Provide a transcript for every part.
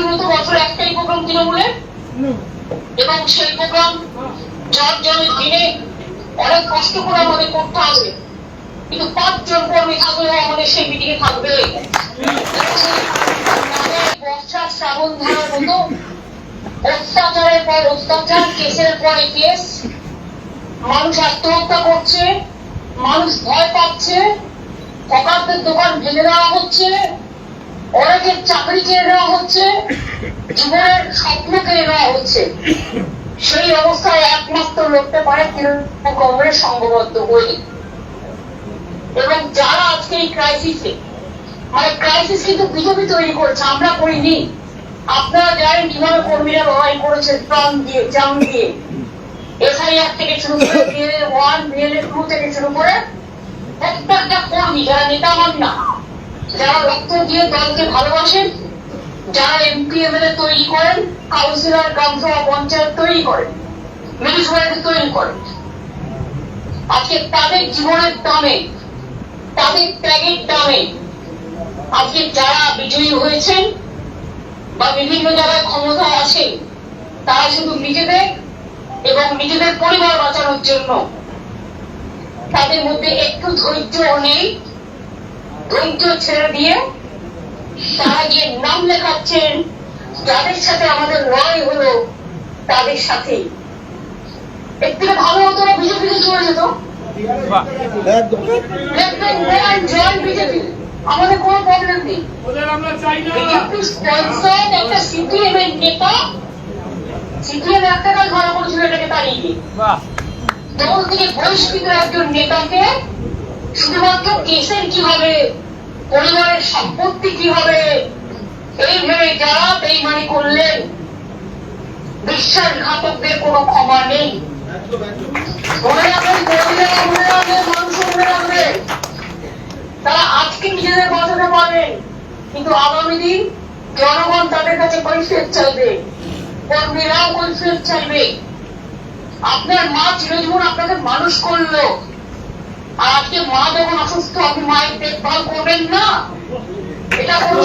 মতো বছর একটাই প্রোগ্রাম তৃণমূলের, এবং সেই প্রোগ্রাম যার জন্য দিনে অনেক কষ্ট করে আমাদের করতে হবে, কিন্তু 5 জন কর্মী থাকলেও আমাদের সেই মিটিং এ থাকবে। বর্ষা শ্রাবণ ধারার মতো অত্যাচারের পর অত্যাচার, কেসের পরে কেস, মানুষ আত্মহত্যা করছে, মানুষ ভয় পাচ্ছে, হকারদের দোকান ভেঙে দেওয়া হচ্ছে, অনেকের চাকরি কেড়ে নেওয়া হচ্ছে, জীবনের স্বপ্ন কেড়ে নেওয়া হচ্ছে। সেই অবস্থায় একমাত্র লড়তে পারে তৃণমূল কংগ্রেস সংঘবদ্ধ হয়ে। এবং যারা আজকে এই ক্রাইসিসে, মানে ক্রাইসিস কিন্তু বিজেপি তৈরি করেছে, আমরা করিনি। আপনারা জানেন কিভাবে কর্মীরা লড়াই করেছে প্রাণ দিয়ে, জান দিয়ে, এসআইআর থেকে শুরু করে BLA-1, BLA-2 থেকে শুরু করে প্রত্যেকটা কর্মী, যারা নেতা মান না, যারা রক্ত দিয়ে দলকে ভালোবাসেন, যারা এমপি MLA তৈরি করেন, কাউন্সিলর, গ্রামসভা, পঞ্চায়েত তৈরি করেন, মিউনিসিপ্যালিটি তৈরি করেন, আজকে তাদের জীবনের দামে, তাদের ত্যাগের দামে আজকে যারা বিজয়ী হয়েছেন বা বিভিন্ন জায়গায় ক্ষমতায় আছেন, তারা শুধু নিজেদের এবং নিজেদের পরিবার বাঁচানোর জন্য, তাদের মধ্যে একটু ধৈর্য নেই, ধৈর্য ছেড়ে দিয়ে তারা গিয়ে নাম লেখাচ্ছেন যাদের সাথে আমাদের লড়াই হলো, তাদের সাথে। একটু ভালো হতো না বিজেপিতে চলে যেত, বিজেপি, আমাদের কোনো প্রবলেম নেই। বিজেপি স্পন্সর্ড একটা CPM এর নেতা, CPM একটা কাজ ভালো করেছিল, এটাকে তাড়িয়ে দল থেকে বহিষ্কৃত একজন নেতাকে শুধুমাত্র কেসের কি হবে, পরিবারের সম্পত্তি কি হবে, এই ভেবে যারা বেইমানি করলেন, বিশ্বাসঘাতকদের কোনো ক্ষমা নেই। মনে রাখবেন, মনে রাখবেন, মানুষ মনে রাখবে, তারা আজকে নিজেদের বাঁচাতে পারবেন, কিন্তু আগামী দিন জনগণ তাদের কাছে কৈফিয়ত চাইবে, কর্মীরাও কৈফিয়ত চাইবে। আপনার মা চিরজীবন আপনাকে মানুষ করলো, আর আজকে মা যখন অসুস্থ আপনি মায়ের দেখভাল করবেন না, এটা কোনো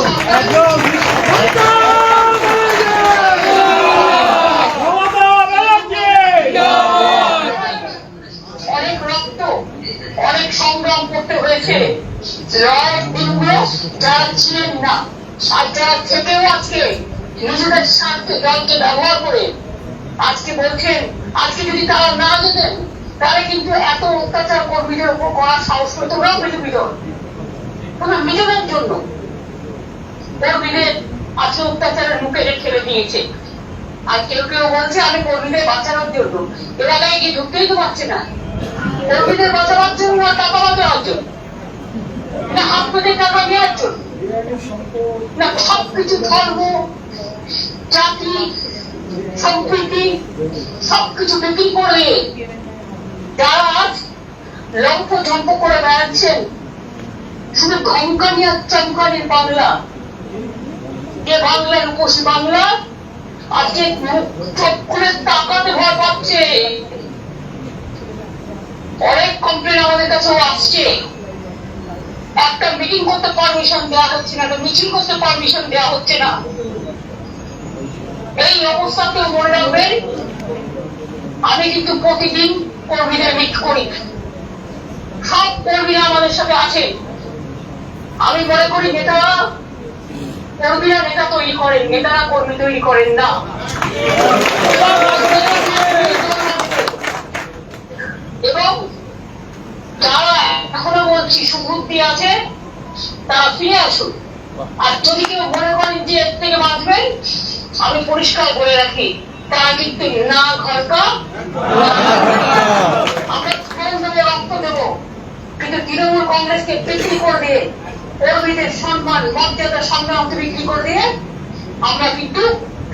অনেক রক্ত, অনেক সংগ্রাম করতে হয়েছে লড়াইয়ের দিনগুলো যারা ছিলেন না, আর যারা থেকেও আজকে নিজেদের স্বার্থে দলকে ব্যবহার করে আজকে বলছেন, আজকে যদি তারা না যেতেন তাহলে কিন্তু এত অত্যাচার কর্মীদের উপর করার সাহস করতো না বিজেপি দল। নিজেদের জন্য কর্মীদের আজকে অত্যাচারের মুখে ঠেলে দিয়েছে। আর কেউ কেউ বলছে আমি কর্মীদের বাঁচানোর জন্য, এলাকায় গিয়ে ঢুকতেই তো পারছে না। কর্মীদের বাঁচানোর জন্য না টাকা বাঁচানোর জন্য, না হাত পেতে টাকা নেওয়ার জন্য, না সবকিছু ধর্ম, জাতি, সম্প্রীতি সবকিছু বিক্রি করে যারা আজ লম্প ঝম্প করে বেড়াচ্ছেন, শুধু ধমকানি আর চমকানির বাংলা, যে বাংলা রূপসী বাংলা আজকে চোখ খুলে তাকাতে ভয় পাচ্ছে। অনেক কমপ্লেন আমাদের কাছেও আসছে, একটা মিটিং করতে পারমিশন দেওয়া হচ্ছে না, মিছিল করতে পারমিশন দেওয়া হচ্ছে না। এই অবস্থাতেও মনে রাখবেন, আমি কিন্তু প্রতিদিন কর্মীদের মিট করি, সব কর্মীরা আমাদের সাথে আছে। আমি মনে করি নেতারা, কর্মীরা নেতা তৈরি করেন, নেতারা কর্মী তৈরি করেন না। এবং যারা এখনো বলছি সুবুদ্ধি আছে, তারা ফিরে আসুন। আর যদি কেউ মনে করেন যে এর থেকে বাঁচবেন, আমি পরিষ্কার বলে রাখি, তারা কিন্তু না ঘরকা, আমরা রক্ত দেব, কিন্তু তৃণমূল কংগ্রেসকে বিক্রি করে দিয়ে, কর্মীদের সম্মান, মর্যাদা, সংগ্রাম বিক্রি করে দিয়ে আমরা কিন্তু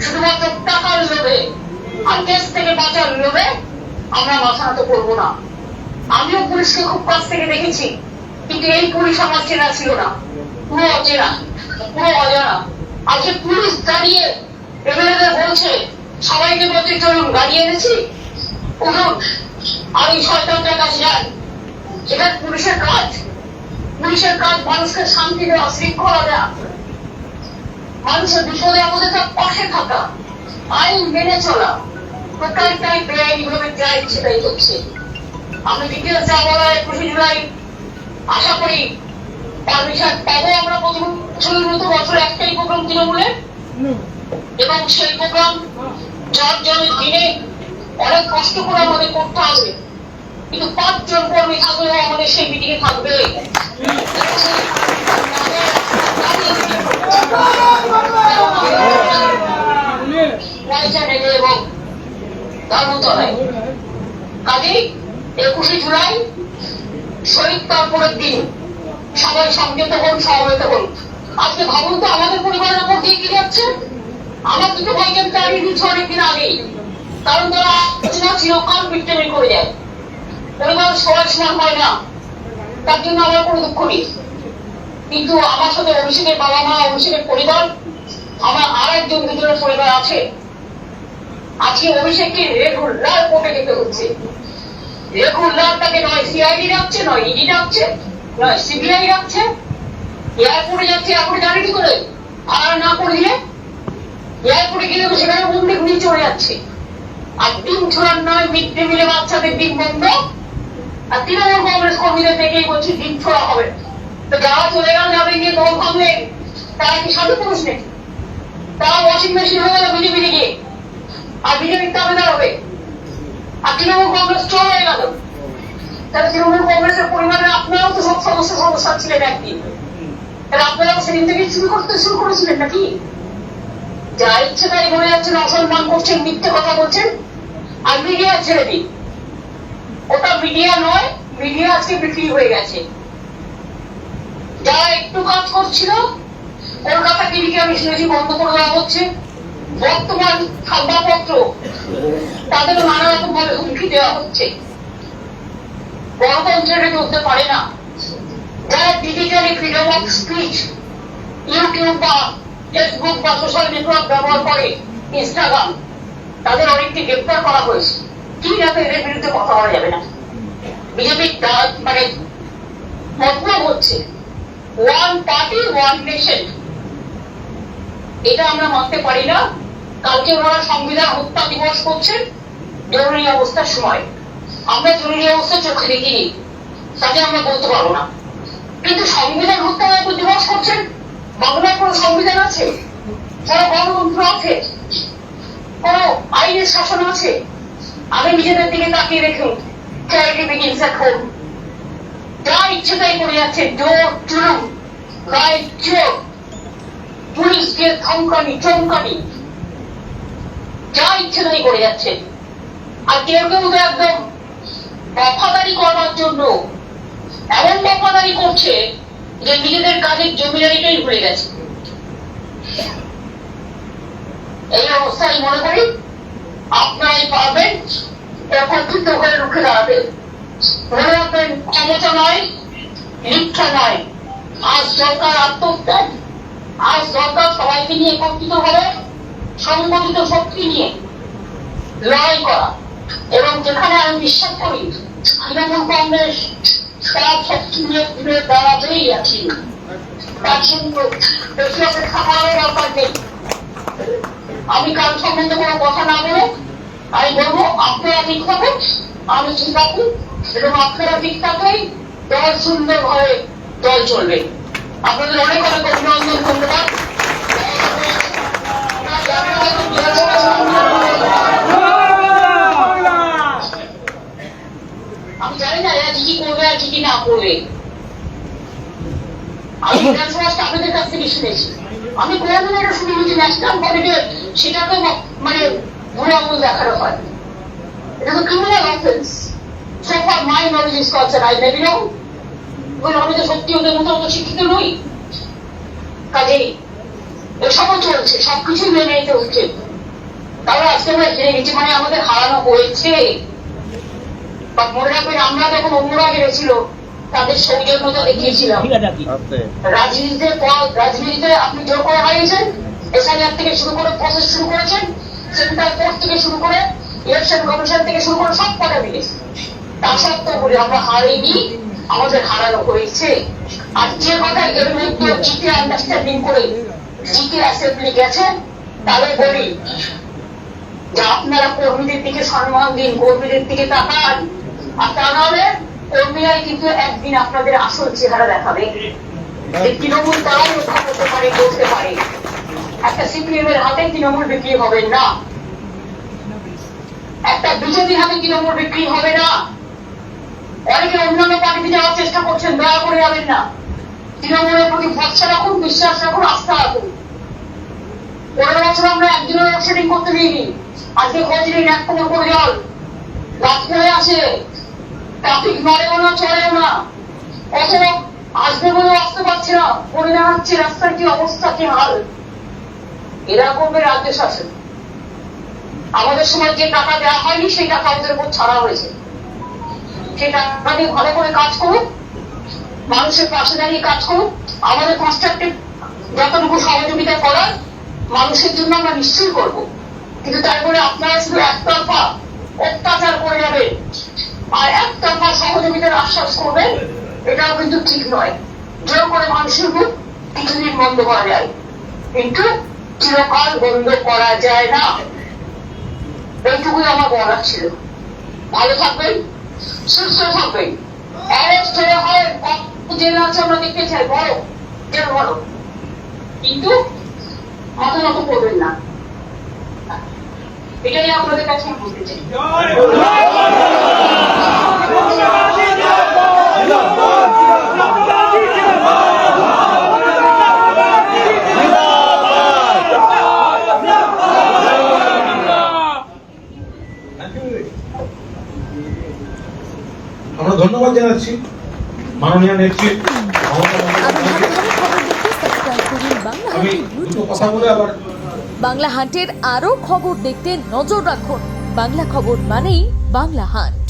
শুধুমাত্র টাকার লোভে আর দেশ থেকে বাঁচার লোভে আমরা মাথা নত করবো না। আমিও পুলিশকে খুব কাছ থেকে দেখেছি, কিন্তু এই পুলিশ আমার চেনা ছিল না, পুরো অচেনা, পুরো অজানা। আজকে পুলিশ দাঁড়িয়ে এমএলএদের বলছে, সবাইকে বলতে চলুন, গাড়ি এনেছি, উঠুন, আমি শয়তানদের কাছে যাই। এটা পুলিশের কাজ। পুলিশের কাজ মানুষকে শান্তি দেওয়া, শৃঙ্খলা দেওয়া, মানুষের বিপদে আপদে থাকা, আইন মেনে চলা, টোটালটাই বেআইনি ভাবে যা ইচ্ছে তাই হচ্ছে। আমি ডিটেলস যা বলার 21 জুলাই আশা করি পারমিশন পাবো আমরা প্রতি বছরের মতো। বছর একটাই প্রোগ্রাম তৃণমূলের, এবং সেই প্রোগ্রাম যার জন্য দিনে অনেক কষ্ট করে আমাদের করতে হবে, কিন্তু 5 জন কর্মী থাকলেও আমাদের সেই মিটিং এ থাকবে। এবং ধর্মতলায় কাজেই 21 জুলাই শহীদ তারপরের দিন সবাই সংযত হন, সমবেত হন। আজকে ভাবুন তো আমাদের পরিবারের উপর দিয়ে কি যাচ্ছে। আমার দুটো ভাইকে আমি তাড়িয়ে দিচ্ছি অনেকদিন আগেই, কারণ তারা চিরকাল বিট্টেমি করে যায়। পরিবার সবাই সমান হয় না, তার জন্য আমার কোনো দুঃখ নেই। কিন্তু আমার সাথে অভিষেকের বাবা মা, অভিষেকের পরিবার, আমার আর একজন দুজনের পরিবার আছে। আজকে অভিষেককে রেগুলার কোর্টে যেতে হচ্ছে। রেগুলার তাকে নয় সিআইডি রাখছে, নয় ইডি রাখছে, নয় সিবিআই রাখছে। এয়ারপোর্টে যাচ্ছে, এয়ারপোর্টে জানি কি করে ভাড়া না করে দিলে এয়ারপোর্টে গেলে তো সেখানে বন্দি নিয়ে চলে যাচ্ছে। আর ডিম ছোড়ার নয়, মিড ডে মিলে বাচ্চাদের ডিম বন্ধ। আর তৃণমূল কংগ্রেস কর্মীদের দেখেই বলছি ডিম ছোড়া হবে। তো যারা চলে গেল যাবে গিয়ে দল ভাঙলে তারা কি সাধু পুরুষ নেই? তারা ওয়াশিং মেশিন হয়ে গেল বিজেপি গিয়ে, আর বিজেপির দাবিদার হবে। আর তৃণমূল কংগ্রেস চলে গেল, তাহলে তৃণমূল কংগ্রেসের পরিবারে আপনারাও তো সব সমস্যা ছিলেন একদিন। তাহলে আপনারাও সেদিন থেকে শুরু করেছিলেন নাকি? যা ইচ্ছে তাই বলে যাচ্ছেন, অসম্মান করছেন, মিথ্যে কথা বলছেন, আর মিডিয়া ছেড়ে দিন। ওটা মিডিয়া নয়, মিডিয়া আজকে বিক্রি হয়ে গেছে। যারা একটু কাজ করছিল কলকাতা টিভিকে আমি শুনেছি বন্ধ করে দেওয়া হচ্ছে। বর্তমান সংবাদপত্র তাদেরও নানা রকম ভাবে হুমকি দেওয়া হচ্ছে। গণতন্ত্রের চলতে পারে না। যারা digitally freedom of speech YouTube বা ফেসবুক বা সোশ্যাল নেটওয়ার্ক ব্যবহার করে, ইনস্টাগ্রাম, তাদের অনেককে গ্রেপ্তার করা হয়েছে। কি যাতে এদের বিরুদ্ধে কথা বলা যাবে না। বিজেপির মানে মতলব হচ্ছে ওয়ান পার্টি ওয়ান নেশন, এটা আমরা মানতে পারি না। কালকে ওনারা সংবিধান হত্যা দিবস করছেন জরুরি অবস্থার সময়। আমরা জরুরি অবস্থা চোখে দেখিনি, তাকে আমরা বলতে পারবো না। কিন্তু সংবিধান হত্যা দিবস করছেন, বাংলার কোন সংবিধান আছে? কোন গণতন্ত্র আছে? কোন আইনের শাসন আছে? আমি নিজেদের দিকে তাকিয়ে দেখুন, চ্যারিটি বিগিনস এট হোম। যা ইচ্ছে তাই করে যাচ্ছে, জোর জুলুম, গায়ে চোখ, পুলিশ দিয়ে ধমকানি চমকানি, যা ইচ্ছে তাই করে যাচ্ছে। আর কেউ কেউ তো একদম বফাদারি করবার জন্য এমন বফাদারি করছে যে নিজেদের কাজের জমিদারিটাই ভুলে গেছে। এই অবস্থায় মনে করি আপনারাই পারবেন একত্রিত হয়ে রুখে দাঁড়াতে। মনে রাখবেন, ক্ষমতা নয়, মিথ্যা নয়, আজ দরকার আত্মত্যাগ। আজ দরকার সবাইকে নিয়ে একত্রিত হবে, সংগঠিত শক্তি নিয়ে লড়াই করা। এবং যেখানে আমি বিশ্বাস করি তৃণমূল কংগ্রেস তার শক্তি নিয়ে ঘুরে দাঁড়াতেই আছি, তার জন্য বেশি অপেক্ষা করার দরকার নেই। আমি কাল সম্বন্ধে কোনো কথা না বলে আমি বলবো, আপনারা ঠিক থাকুন, আমি ঠিক থাকুন, এবং আপনারা ঠিক থাকলেই দল সুন্দরভাবে দল চলবে। আপনাদের অনেক অনেক অভিনন্দন, ধন্যবাদ। আমি জানি না এরা কি করবে আর কি না করবে। আমি বিধানসভা আপনাদের কাছ থেকে শুনেছি, আমি কোনোদিন এটা শুনিনি যে ন্যাশনাল হলিডে সেটাকে মানে ভুল আঙুল দেখানো হয়। এটা তো criminal offence. So far my knowledge is concerned, I maybe know, আমি তো সত্যি ওদের মতো অত শিক্ষিত নই। কাজেই এসবও চলছে, সবকিছুই মেনে নিতে হচ্ছে। তাহলে আজকে আমরা হেরে গেছি মানে আমাদের হারানো হয়েছে। মনে রাখবেন, আমরা যখন অন্যরা হেরেছিল তাদের সৌজন্যতা দেখিয়েছিলাম। রাজনীতিতে আপনি জোর করে হারিয়েছেন, এসআইআর থেকে শুরু করে প্রসেস শুরু করেছেন, সেন্ট্রাল কোর্ট থেকে শুরু করে ইলেকশন কমিশন থেকে শুরু করে সব কথা দিয়েছে। তা সত্ত্বেও বলে আমরা হারিনি, আমাদের হারানো হয়েছে। আর যে কথা এর মধ্যে জিকে আন্ডারস্ট্যান্ডিং করে জিকে অ্যাসেম্বলি গেছে, তাহলে বলি যে আপনারা কর্মীদের দিকে সম্মান দিন, কর্মীদের দিকে তাকান, আর তা নাহলে কর্মীরাই কিন্তু একদিন আপনাদের আসল চেহারা দেখাবে। এই তৃণমূল তারাও রক্ষা করতে পারে, করতে পারে। একটা সিপিএম এর হাতে তৃণমূল বিক্রি হবে না, একটা বিজেপির হাতে তৃণমূল বিক্রি হবে না। অনেকে অন্যান্য পার্টিতে যাওয়ার চেষ্টা করছেন, দয়া করে যাবেন না। তৃণমূলের প্রতি ভরসা রাখুন, বিশ্বাস রাখুন, আস্থা রাখুন। 15 বছর আমরা একদিনও লোডশেডিং করতে দিইনি। আজকে খোঁজ নিন, 1 কোমর করে জল রাত করে আসে, ট্রাফিক নড়েও না, চড়েও না। অত আসবে বলেও আসতে পারছে না, পড়ে দাঁড়াচ্ছে, রাস্তার কি অবস্থা, কি হাল। এরা করবে রাজ্য শাসন। আমাদের সময় যে টাকা দেওয়া হয়নি সেই টাকা ওদের উপর ছাড়া হয়েছে। সেই টাকা দিয়ে ভালো করে কাজ করুন, মানুষের পাশে দাঁড়িয়ে কাজ করুন। আমাদের কনস্ট্রাকটিভ যতটুকু সহযোগিতা করার মানুষের জন্য আমরা নিশ্চয়ই করবো, কিন্তু তাই বলে আপনারা শুধু একতরফা অত্যাচার করে যাবেন আর একতরফা সহযোগিতার আশ্বাস করবেন, এটাও কিন্তু ঠিক নয়। জোর করে মানুষের মুখ কিছুদিন বন্ধ করা যায়, কিন্তু চিরকাল বন্ধ করা যায় না। এইটুকুই আমার বলার ছিল। ভালো থাকবেন, সুস্থ থাকবেন। অ্যারেস্ট হয়ে হয় জেলে আছে আমরা দেখতে চাই, বড় যেন বড়, কিন্তু মাথা নত করবেন না। এটাই আপনাদের কাছে আমি বলতে চাই। আমরা ধন্যবাদ জানাচ্ছি মাননীয় নেত্রী মমতা আমি দুটো কথা বলে আবার বাংলা হান্টের আরো খবর দেখতে নজর রাখুন। বাংলা খবর মানেই বাংলা হান্ট।